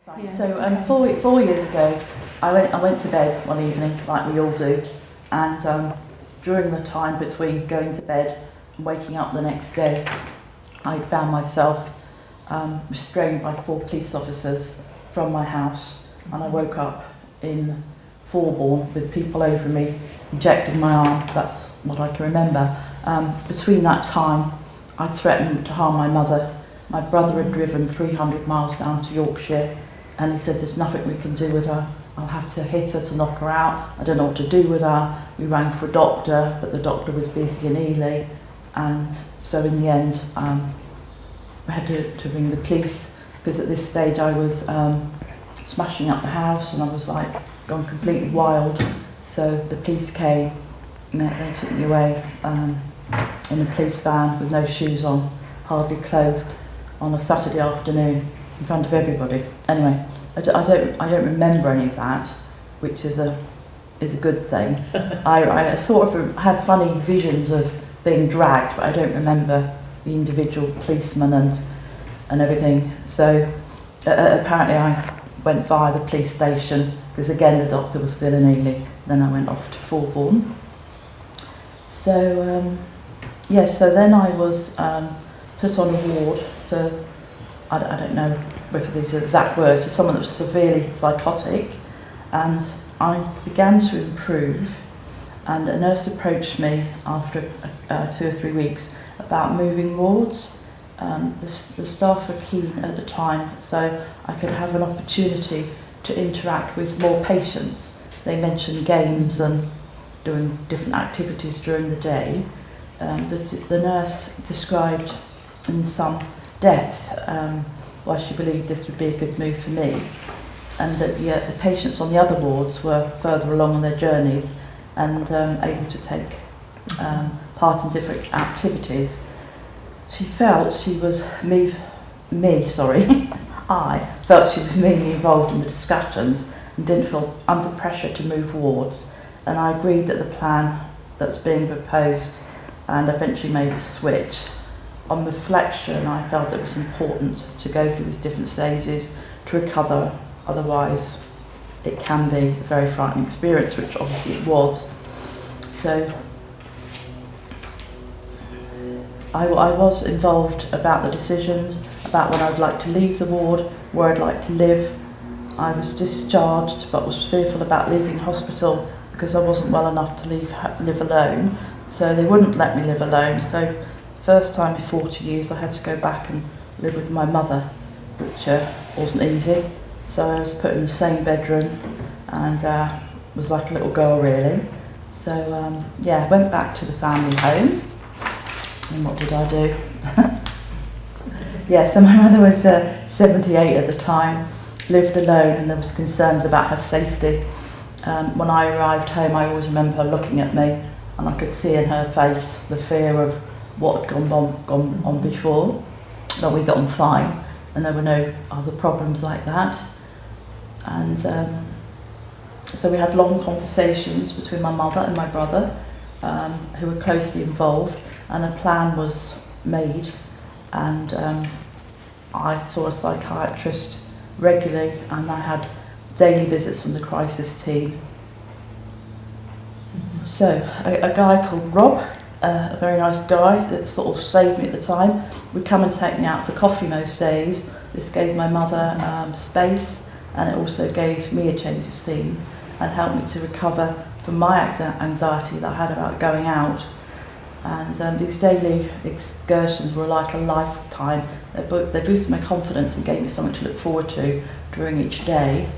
Yeah. So 4 years ago, I went to bed one evening, like we all do, and during the time between going to bed and waking up the next day, I'd found myself restrained by 4 police officers from my house, and I woke up in Fulbourn with people over me, injecting my arm. That's what I can remember. Between that time, I threatened to harm my mother. My brother had driven 300 miles down to Yorkshire, and he said, there's nothing we can do with her. I'll have to hit her to knock her out. I don't know what to do with her. We rang for a doctor, but the doctor was busy in Ely. And so in the end, I had to ring the police, because at this stage I was smashing up the house, and I was like gone completely wild. So the police came, and they took me away in a police van with no shoes on, hardly clothed, on a Saturday afternoon in front of everybody. Anyway, I don't remember any of that, which is a good thing. I sort of had funny visions of being dragged, but I don't remember the individual policemen and everything. So apparently I went via the police station, because again the doctor was still in Ely. Then I went off to Fulbourn. So so then I was put on a ward for, I don't know whether these are exact words, for someone that was severely psychotic, and I began to improve, and a nurse approached me after 2 or 3 weeks about moving wards. The staff were keen at the time, so I could have an opportunity to interact with more patients. They mentioned games and doing different activities during the day. The nurse described in some depth why she believed this would be a good move for me, and that the patients on the other wards were further along on their journeys and able to take part in different activities. She felt she was I felt she was mainly involved in the discussions and didn't feel under pressure to move wards, and I agreed that the plan that's being proposed, and eventually made the switch. On reflection, I felt it was important to go through these different stages to recover, otherwise it can be a very frightening experience, which obviously it was. So I was involved about the decisions, about when I'd like to leave the ward, where I'd like to live. I was discharged, but was fearful about leaving hospital because I wasn't well enough to live alone. So they wouldn't let me live alone. So first time in 40 years I had to go back and live with my mother, which wasn't easy. So I was put in the same bedroom and was like a little girl really. So I went back to the family home. And what did I do? So my mother was 78 at the time, lived alone, and there was concerns about her safety. When I arrived home, I always remember her looking at me, and I could see in her face the fear of what had gone on before. But we got on fine, and there were no other problems like that. And so we had long conversations between my mother and my brother, who were closely involved, and a plan was made, and I saw a psychiatrist regularly, and I had daily visits from the crisis team. So a guy called Rob, a very nice guy that sort of saved me at the time, would come and take me out for coffee most days. This gave my mother space, and it also gave me a change of scene and helped me to recover from my anxiety that I had about going out. And these daily excursions were like a lifetime. They boosted my confidence and gave me something to look forward to during each day.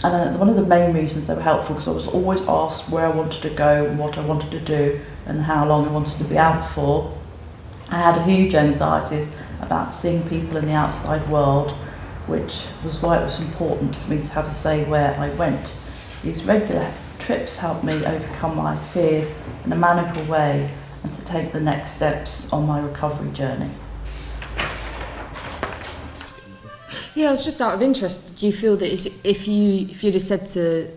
And one of the main reasons they were helpful, because I was always asked where I wanted to go and what I wanted to do and how long I wanted to be out for. I had huge anxieties about seeing people in the outside world, which was why it was important for me to have a say where I went. These regular trips helped me overcome my fears in a manageable way and to take the next steps on my recovery journey. Yeah, it's just out of interest. Do you feel that if you'd have said to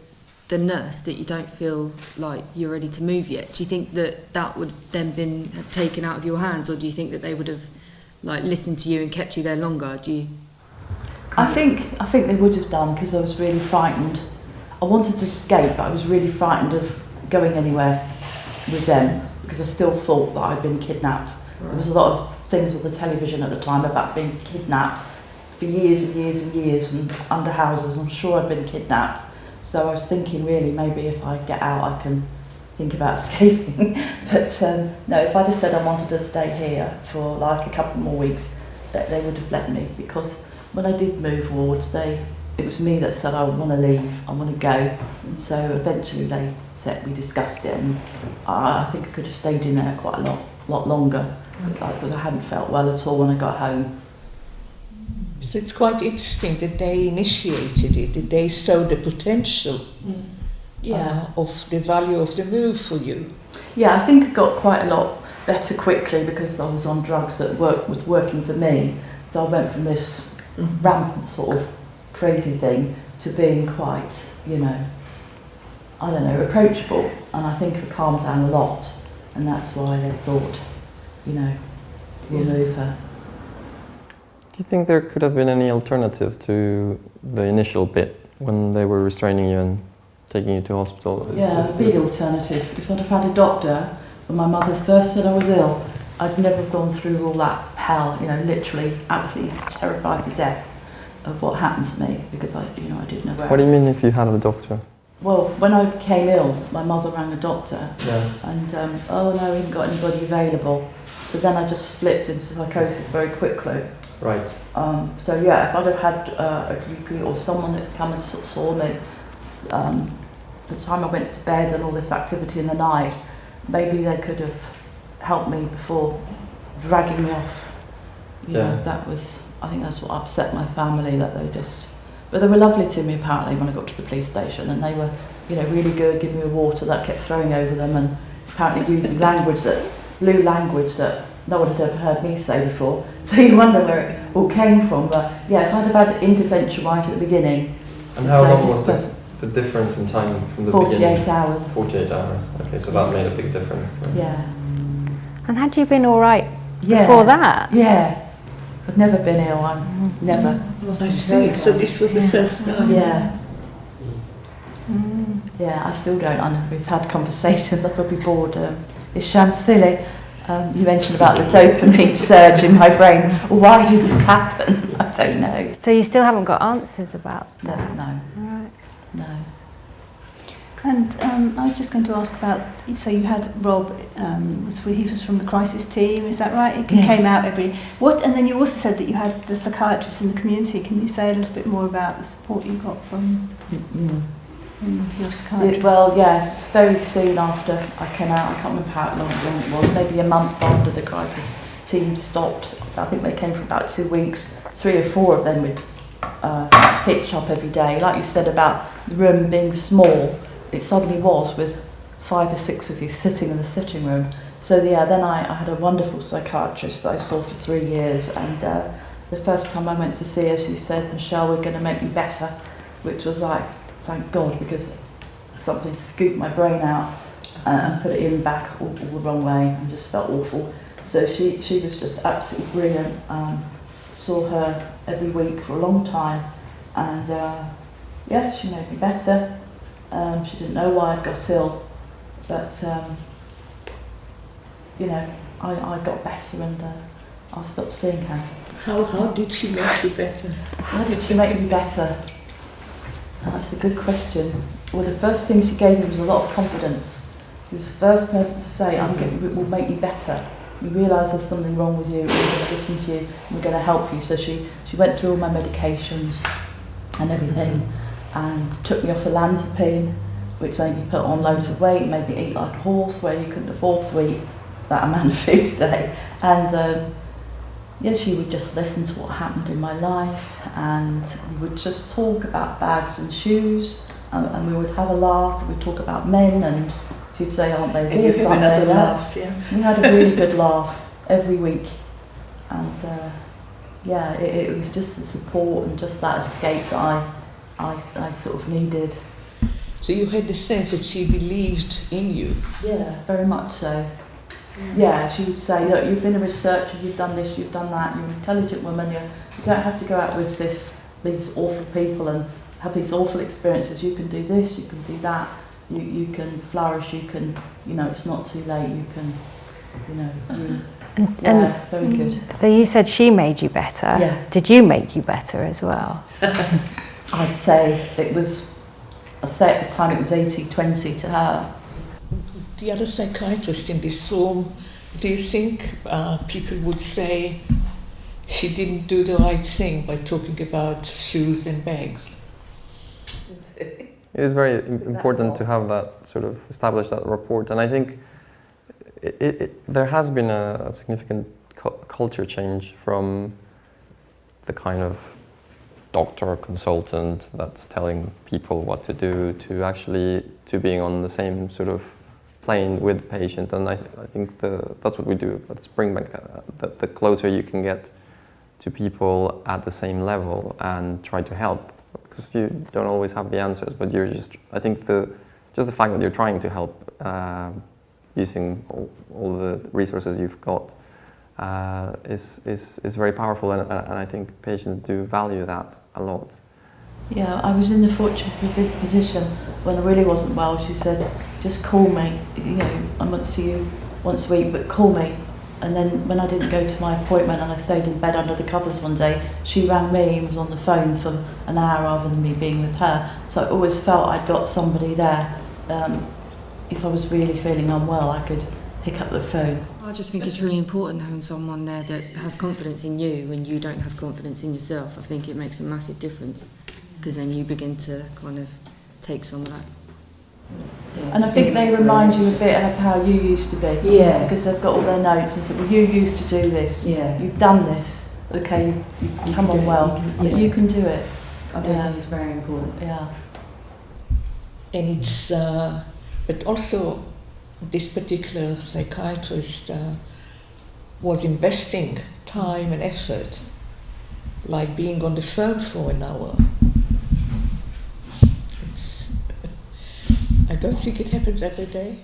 the nurse that you don't feel like you're ready to move yet, do you think that would then been taken out of your hands, or do you think that they would have listened to you and kept you there longer? I think they would have done, because I was really frightened. I wanted to escape, but I was really frightened of going anywhere with them, because I still thought that I'd been kidnapped. Right. There was a lot of things on the television at the time about being kidnapped for years and years and years, and under houses. I'm sure I'd been kidnapped. So I was thinking, really, maybe if I get out, I can think about escaping. But no, if I just said I wanted to stay here for like a couple more weeks, that they would have let me, because when I did move wards, it was me that said I want to leave, I want to go. So eventually we discussed it, and I think I could have stayed in there quite a lot longer, because I hadn't felt well at all when I got home. So it's quite interesting that they initiated it, that they saw the potential of the value of the move for you. Yeah, I think I got quite a lot better quickly, because I was on drugs that was working for me. So I went from this rampant sort of crazy thing to being quite, approachable. And I think I calmed down a lot, and that's why they thought, we'll move her. Do you think there could have been any alternative to the initial bit when they were restraining you and taking you to hospital? Yeah, a big alternative. If I'd have had a doctor when my mother first said I was ill, I'd never have gone through all that hell, literally absolutely terrified to death of what happened to me, because I didn't know where. What do you mean if you had a doctor? Well, when I became ill, my mother rang a doctor, and oh no, we haven't got anybody available. So then I just slipped into psychosis very quickly. Right. So yeah, if I'd have had a GP or someone that come and saw me, the time I went to bed and all this activity in the night, maybe they could have helped me before dragging me off. I think that's what upset my family, that but they were lovely to me apparently when I got to the police station, and they were, really good, giving me water that I kept throwing over them, and apparently using language that no one had ever heard me say before. So you wonder where it all came from. But yeah, if I'd have had intervention right at the beginning. And how long was the difference in time from the 48 beginning? 48 hours. 48 hours. Okay, so that made a big difference. Then. Yeah. And had you been all right before that? Yeah. I've never been ill. I'm never. I see. So this was the first time. Yeah. Yeah, I still don't. I know we've had conversations. I'm probably bored. It sounds silly. You mentioned about the dopamine surge in my brain. Why did this happen? I don't know. So you still haven't got answers about that? No. Right. No. And I was just going to ask about, so you had Rob, he was from the crisis team, is that right? He came out and then you also said that you had the psychiatrists in the community. Can you say a little bit more about the support you got from your psychiatrist? Well, yes, very soon after I came out, I can't remember how long it was, maybe a month after the crisis team stopped. I think they came for about 2 weeks. 3 or 4 of them would pitch up every day. Like you said about the room being small, it suddenly was, with 5 or 6 of you sitting in the sitting room. So yeah, then I had a wonderful psychiatrist that I saw for 3 years, and the first time I went to see her, she said, "Michele, we're going to make you better," which was like, thank God, because something scooped my brain out and put it in back all the wrong way, and just felt awful. So she was just absolutely brilliant. Saw her every week for a long time, and she made me better. She didn't know why I'd got ill, but I got better, and I stopped seeing her. How did she make you better? How did she make me better? That's a good question. Well, the first thing she gave me was a lot of confidence. She was the first person to say, it will make you better. You realise there's something wrong with you, we're going to listen to you, and we're going to help you. So she went through all my medications and everything, and took me off olanzapine, which made me put on loads of weight, made me eat like a horse, where you couldn't afford to eat that amount of food today. And she would just listen to what happened in my life, and we would just talk about bags and shoes, and we would have a laugh. We'd talk about men, and she'd say, "Aren't they this? Aren't they that?" Laugh, yeah. We had a really good laugh every week, and it was just the support and just that escape that I sort of needed. So you had the sense that she believed in you? Yeah, very much so. Yeah, she would say, "Look, you've been a researcher, you've done this, you've done that, you're an intelligent woman, you don't have to go out with this these awful people and have these awful experiences. You can do this, you can do that, you can flourish, you can, you know, it's not too late, you can, you know, very good. So you said she made you better. Yeah. Did you make you better as well? I'd say it was, I say at the time it was 80-20 to her. The other psychiatrist in this room, do you think people would say she didn't do the right thing by talking about shoes and bags? It is very important to have that sort of establish that rapport, and I think there has been a significant culture change from the kind of doctor consultant that's telling people what to do to actually to being on the same sort of plane with the patient, and I think that's what we do. Let's bring back the closer you can get to people at the same level and try to help, because you don't always have the answers, but you're just, I think just the fact that you're trying to help using all the resources you've got is very powerful, and I think patients do value that a lot. Yeah, I was in the fortunate position when I really wasn't well. She said, just call me, you know, I might see you once a week, but call me. And then when I didn't go to my appointment and I stayed in bed under the covers one day, she rang me and was on the phone for an hour rather than me being with her. So I always felt I'd got somebody there. If I was really feeling unwell, I could pick up the phone. I just think it's really important having someone there that has confidence in you when you don't have confidence in yourself. I think it makes a massive difference, because then you begin to kind of take some of that. Yeah, and I think they remind you a bit of how you used to be. Yeah. Because they've got all their notes and said, well, you used to do this. Yeah. You've done this. Okay, you come on well. But you can do it. I do think it's very important. Yeah. And it's, but also this particular psychiatrist was investing time and effort, like being on the phone for an hour. I don't think it happens every day.